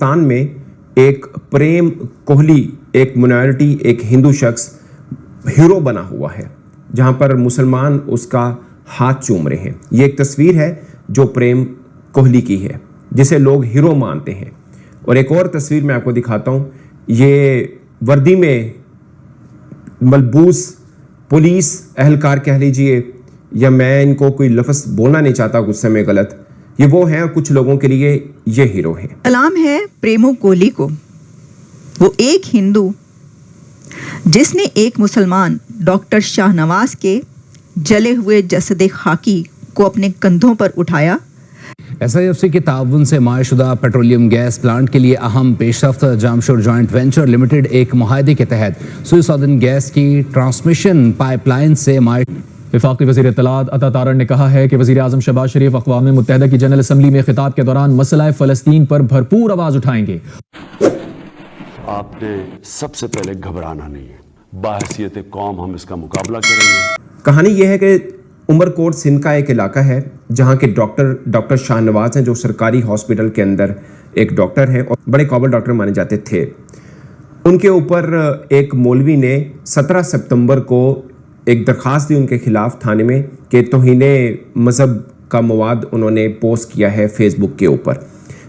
पाकिस्तान में एक प्रेम कोहली, एक माइनॉरिटी, एक हिंदू शख्स हीरो बना हुआ है, जहां पर मुसलमान उसका हाथ चूम रहे हैं। ये एक तस्वीर है जो प्रेम कोहली की है, जिसे लोग हीरो मानते हैं। और एक और तस्वीर मैं आपको दिखाता हूं, ये वर्दी में मलबूस पुलिस एहलकार कह लीजिए, या मैं इनको कोई लफ्ज़ बोलना नहीं चाहता गुस्से में गलत, ये वो हैं, कुछ लोगों के लिए ये हीरो हैं। सलाम है प्रेमो कोहली को, वो एक हिंदू जिसने एक मुसलमान डॉक्टर शाहनवाज के जले हुए जसद खाकी को अपने कंधों पर उठाया। SIFC के ताउन से मायशुदा पेट्रोलियम गैस प्लांट के लिए अहम पेशरफ्त जामशोर जॉइंट वेंचर लिमिटेड एक मुआहदे के तहत सुई सौदर्न गैस की ट्रांसमिशन पाइपलाइन से वफाकी वज़ीर इत्तलात अता तारड़ ने कहा है कि वज़ीर आज़म शहबाज शरीफ अक़वाम मुत्तहिदा की जनरल असम्बली में खिताब के दौरान मसला फ़लस्तीन पर भरपूर आवाज़ उठाएंगे। आपने सबसे पहले घबराना नहीं है, बाहसियत कौम हम इसका मुकाबला करेंगे। कहानी यह है कि उमरकोट सिंध का एक इलाका है जहाँ के डॉक्टर शाहनवाज हैं, जो सरकारी हॉस्पिटल के अंदर एक डॉक्टर हैं और बड़े काबिल डॉक्टर माने जाते थे। उनके ऊपर एक मौलवी ने 17 सितंबर को एक दरख्वास्त दी उनके खिलाफ थाने में कि तौहीन मज़हब का मवाद उन्होंने पोस्ट किया है फेसबुक के ऊपर,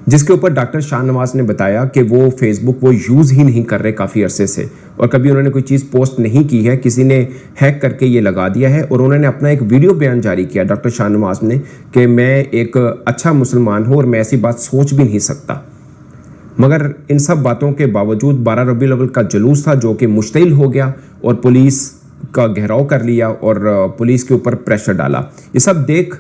जिसके ऊपर डॉक्टर शाहनवाज ने बताया कि वो फेसबुक वो यूज़ ही नहीं कर रहे काफ़ी अरसे से, और कभी उन्होंने कोई चीज़ पोस्ट नहीं की है, किसी ने हैक करके ये लगा दिया है। और उन्होंने अपना एक वीडियो बयान जारी किया डॉक्टर शाहनवाज ने कि मैं एक अच्छा मुसलमान हूँ और मैं ऐसी बात सोच भी नहीं सकता। मगर इन सब बातों के बावजूद 12 रबीउल अव्वल का जुलूस था जो कि मुश्तिल हो गया और पुलिस का घेराव कर लिया और पुलिस के ऊपर प्रेशर डाला। ये सब देख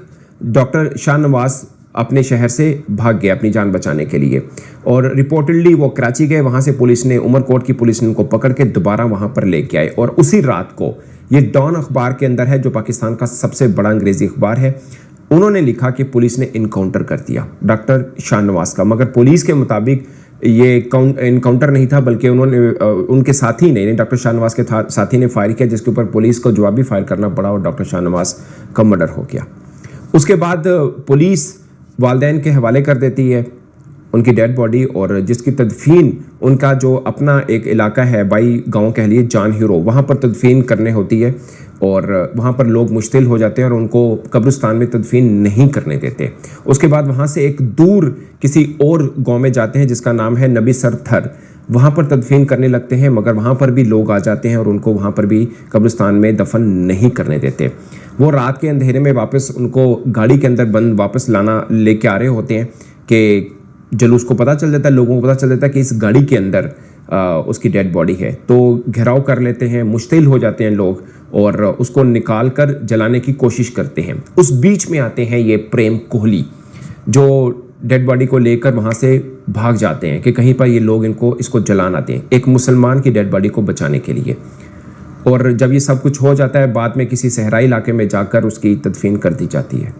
डॉक्टर शाहनवाज अपने शहर से भाग गए अपनी जान बचाने के लिए, और रिपोर्टेडली वो कराची गए। वहाँ से पुलिस ने, उमरकोट की पुलिस ने उनको पकड़ के दोबारा वहाँ पर लेके आए। और उसी रात को ये डॉन अखबार के अंदर है, जो पाकिस्तान का सबसे बड़ा अंग्रेज़ी अखबार है, उन्होंने लिखा कि पुलिस ने इनकाउंटर कर दिया डॉक्टर शाहनवाज का। मगर पुलिस के मुताबिक ये इनकाउंटर नहीं था, बल्कि उन्होंने उनके साथी ने, डॉक्टर शाहनवाज के साथी ने फायर किया, जिसके ऊपर पुलिस को जवाबी फायर करना पड़ा और डॉक्टर शाहनवाज का मर्डर हो गया। उसके बाद पुलिस वालिदैन के हवाले कर देती है उनकी डेड बॉडी, और जिसकी तदफीन उनका जो अपना एक इलाका है, बाई गांव कह लिए, जान हीरो, वहाँ पर तदफीन करने होती है। और वहाँ पर लोग मुश्तिल हो जाते हैं और उनको कब्रिस्तान में तदफीन नहीं करने देते। उसके बाद वहाँ से एक दूर किसी और गांव में जाते हैं जिसका नाम है नबी सर थर, वहाँ पर तदफीन करने लगते हैं। मगर वहाँ पर भी लोग आ जाते हैं और उनको वहाँ पर भी कब्रिस्तान में दफन नहीं करने देते। वो रात के अंधेरे में वापस उनको गाड़ी के अंदर बंद वापस लाना लेके आ रहे होते हैं कि जुलूस को पता चल जाता है, लोगों को पता चल जाता है कि इस गाड़ी के अंदर उसकी डेड बॉडी है, तो घेराव कर लेते हैं, मुश्तिल हो जाते हैं लोग और उसको निकाल कर जलाने की कोशिश करते हैं। उस बीच में आते हैं ये प्रेम कोहली, जो डेड बॉडी को लेकर वहाँ से भाग जाते हैं कि कहीं पर ये लोग इसको जलान आते हैं, एक मुसलमान की डेड बॉडी को बचाने के लिए। और जब ये सब कुछ हो जाता है, बाद में किसी सहराई इलाके में जाकर उसकी तदफीन कर दी जाती है।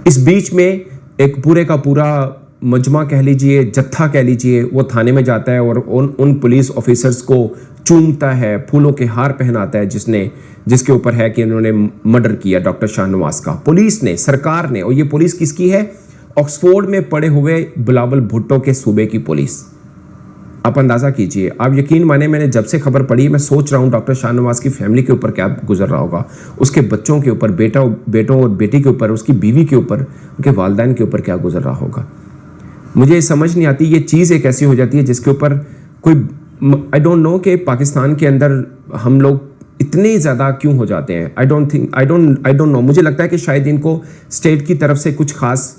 इस बीच में एक पूरे का पूरा मजमा कह लीजिए, जत्था कह लीजिए, वो थाने में जाता है और उन पुलिस ऑफिसर्स को चूमता है, फूलों के हार पहनाता है, जिसके ऊपर है कि उन्होंने मर्डर किया डॉक्टर शाहनवाज का। पुलिस ने, सरकार ने, और ये पुलिस किसकी है? ऑक्सफोर्ड में पड़े हुए बिलावल भुट्टो के सूबे की पुलिस। आप अंदाज़ा कीजिए, आप यकीन माने, मैंने जब से खबर पड़ी मैं सोच रहा हूँ डॉक्टर शाहनवाज की फैमिली के ऊपर क्या गुजर रहा होगा, उसके बच्चों के ऊपर, बेटों और बेटी के ऊपर, उसकी बीवी के ऊपर, उनके वालिदैन के ऊपर क्या गुजर रहा होगा। मुझे समझ नहीं आती ये चीज़ एक ऐसी हो जाती है जिसके ऊपर कोई, आई डोंट नो कि पाकिस्तान के अंदर हम लोग इतने ज़्यादा क्यों हो जाते हैं। आई डोंट नो, मुझे लगता है कि शायद इनको स्टेट की तरफ से कुछ खास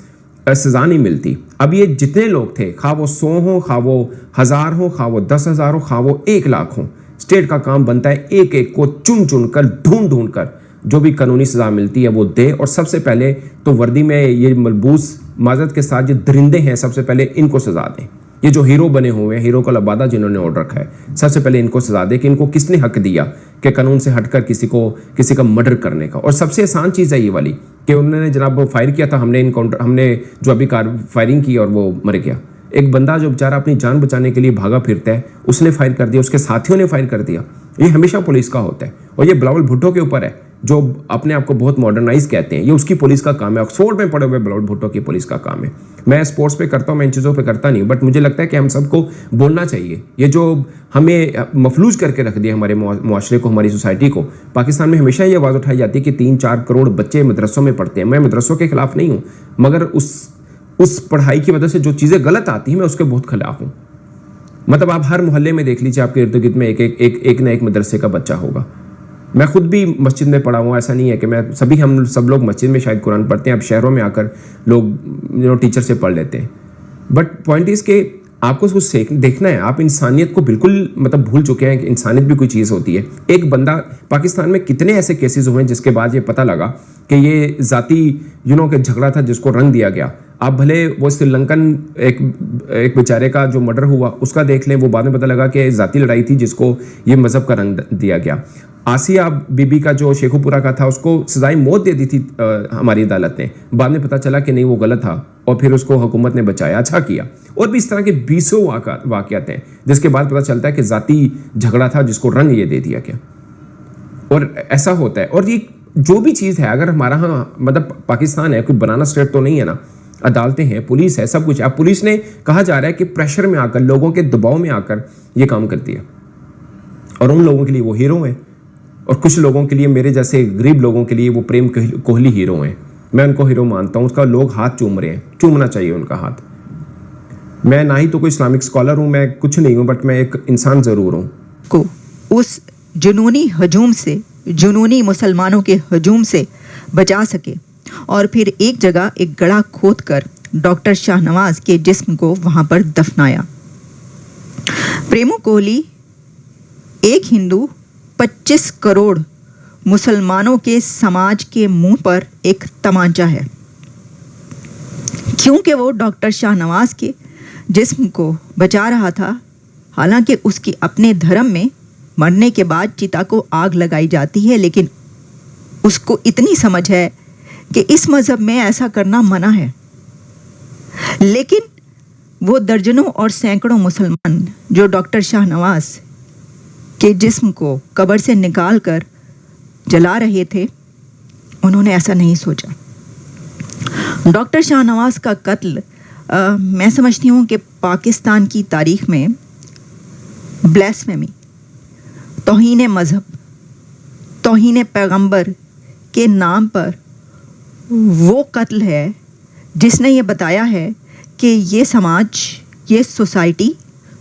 सज़ा नहीं मिलती। अब ये जितने लोग थे, खा वो 100 हो, खा वो 1000 हो, खा वो 10,000 हो, खा वो 1 लाख हो, स्टेट का काम बनता है एक एक को चुन कर, ढूंढ कर जो भी कानूनी सज़ा मिलती है वो दे। और सबसे पहले तो वर्दी में ये मलबूस माजरत के साथ जो दरिंदे हैं, सबसे पहले इनको सज़ा दें। ये जो हीरो बने हुए हैं, हीरो का लबादा जिन्होंने ओढ़ रखा है, सबसे पहले इनको सज़ा दे कि इनको किसने हक दिया कि कानून से हटकर किसी का मर्डर करने का। और सबसे आसान चीज़ है ये वाली कि उन्होंने जनाब फायर किया था, हमने जो अभी फायरिंग की और वो मर गया। एक बंदा जो बेचारा अपनी जान बचाने के लिए भागा फिरता है, उसने फायर कर दिया, उसके साथियों ने फायर कर दिया। ये हमेशा पुलिस का होता है और ये बिलावल भुट्टो के ऊपर है जो अपने आप को बहुत मॉडर्नाइज कहते हैं, ये उसकी पुलिस का काम है। ऑक्सफोर्ड में पढ़े हुए ब्लॉड भुट्टो की पुलिस का काम है। मैं स्पोर्ट्स पे करता हूँ, मैं इन चीज़ों पे करता नहीं, बट मुझे लगता है कि हम सबको बोलना चाहिए। ये जो हमें मफलूज करके रख दिया हमारे मुआशरे को, हमारी सोसाइटी को, पाकिस्तान में हमेशा ये आवाज़ उठाई जाती है कि 3-4 करोड़ बच्चे मदरसों में पढ़ते हैं। मैं मदरसों के खिलाफ नहीं हूँ, मगर उस पढ़ाई की वजह से जो चीज़ें गलत आती हैं मैं उसके बहुत खिलाफ हूँ। मतलब आप हर मोहल्ले में देख लीजिए, आपके इर्द गिर्द में एक ना एक मदरसे का बच्चा होगा। मैं खुद भी मस्जिद में पढ़ा हुआ, ऐसा नहीं है कि हम सब लोग मस्जिद में शायद कुरान पढ़ते हैं। अब शहरों में आकर लोग टीचर से पढ़ लेते हैं, बट पॉइंट इज़ कि आपको कुछ देखना है। आप इंसानियत को बिल्कुल मतलब भूल चुके हैं कि इंसानियत भी कोई चीज़ होती है। एक बंदा, पाकिस्तान में कितने ऐसे केसेस हुए हैं जिसके बाद ये पता लगा कि ये ज़ाती के झगड़ा था जिसको रंग दिया गया। आप भले वो श्रीलंकन एक बेचारे का जो मर्डर हुआ उसका देख लें, वो बाद में पता लगा कि ज़ाती लड़ाई थी जिसको ये मज़हब का रंग दिया गया। आसिया बीबी का जो शेखुपुरा का था, उसको सजाए मौत दे दी थी हमारी अदालत ने। बाद में पता चला कि नहीं, वो गलत था, और फिर उसको हुकूमत ने बचाया, अच्छा किया। और भी इस तरह के 20 वाक़यात हैं जिसके बाद पता चलता है कि ज़ाती झगड़ा था जिसको रंग ये दे दिया गया। और ऐसा होता है। और ये जो भी चीज़ है, अगर हमारा मतलब पाकिस्तान है, कोई बनाना स्टेट तो नहीं है ना, अदालतें हैं, पुलिस है, सब कुछ। अब पुलिस ने कहा जा रहा है कि प्रेशर में आकर, लोगों के दबाव में आकर ये काम करती है, और उन लोगों के लिए वो हीरो हैं, और कुछ लोगों के लिए, मेरे जैसे गरीब लोगों के लिए वो प्रेम कोहली हीरो हैं। मैं उनको हीरो मानता हूँ। उसका लोग हाथ चूम रहे हैं, चूमना चाहिए उनका हाथ। मैं ना ही तो कोई इस्लामिक स्कॉलर हूँ, मैं कुछ नहीं हूँ, बट मैं एक इंसान ज़रूर हूँ। को उस जुनूनी हजूम से, जुनूनी मुसलमानों के हजूम से बचा सके, और फिर एक जगह एक गड्ढा खोदकर डॉक्टर शाहनवाज के जिस्म को वहां पर दफनाया। प्रेमू कोहली एक हिंदू 25 करोड़ मुसलमानों के समाज के मुंह पर एक तमांचा है, क्योंकि वो डॉक्टर शाहनवाज के जिस्म को बचा रहा था। हालांकि उसकी अपने धर्म में मरने के बाद चिता को आग लगाई जाती है, लेकिन उसको इतनी समझ है कि इस मज़हब में ऐसा करना मना है। लेकिन वो दर्जनों और सैकड़ों मुसलमान जो डॉक्टर शाहनवाज के जिस्म को कब्र से निकाल कर जला रहे थे, उन्होंने ऐसा नहीं सोचा। डॉक्टर शाहनवाज का कत्ल मैं समझती हूँ कि पाकिस्तान की तारीख में ब्लास्फेमी, तौहीन मज़हब, तौहीन पैगंबर के नाम पर वो कत्ल है जिसने ये बताया है कि ये समाज, ये सोसाइटी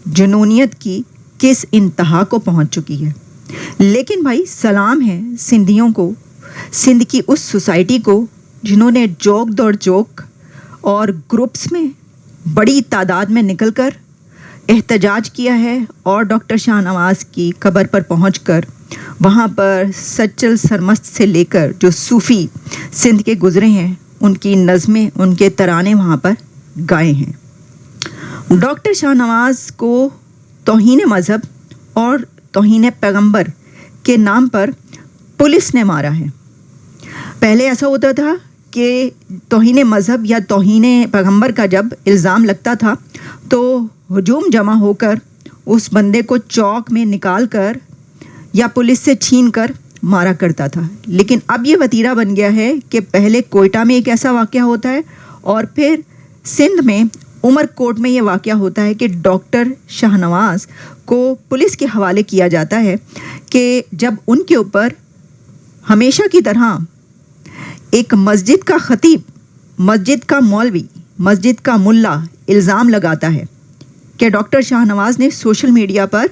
जुनूनियत की किस इंतहा को पहुंच चुकी है। लेकिन भाई सलाम है सिंधियों को, सिंध की उस सोसाइटी को जिन्होंने जोक दौड़ जोक और ग्रुप्स में बड़ी तादाद में निकलकर एहतजाज किया है, और डॉक्टर शाहनवाज की कब्र पर पहुंचकर वहाँ पर सच्चल सरमस्त से लेकर जो सूफ़ी सिंध के गुज़रे हैं, उनकी नज़में, उनके तराने वहाँ पर गाए हैं। डॉक्टर शाहनवाज को तौहीन मज़हब और तौहीन पैगंबर के नाम पर पुलिस ने मारा है। पहले ऐसा होता था कि तौहीन मज़हब या तौहीन पैगंबर का जब इल्ज़ाम लगता था तो हजूम जमा होकर उस बंदे को चौक में निकाल कर या पुलिस से छीन कर मारा करता था। लेकिन अब ये वतीरा बन गया है कि पहले कोयटा में एक ऐसा वाक़या होता है, और फिर सिंध में उमरकोट में ये वाक़या होता है कि डॉक्टर शाहनवाज को पुलिस के हवाले किया जाता है कि जब उनके ऊपर हमेशा की तरह एक मस्जिद का खतीब, मस्जिद का मौलवी, मस्जिद का मुल्ला इल्ज़ाम लगाता है कि डॉक्टर शाहनवाज ने सोशल मीडिया पर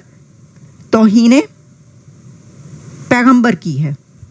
तौहीन पैगंबर की है।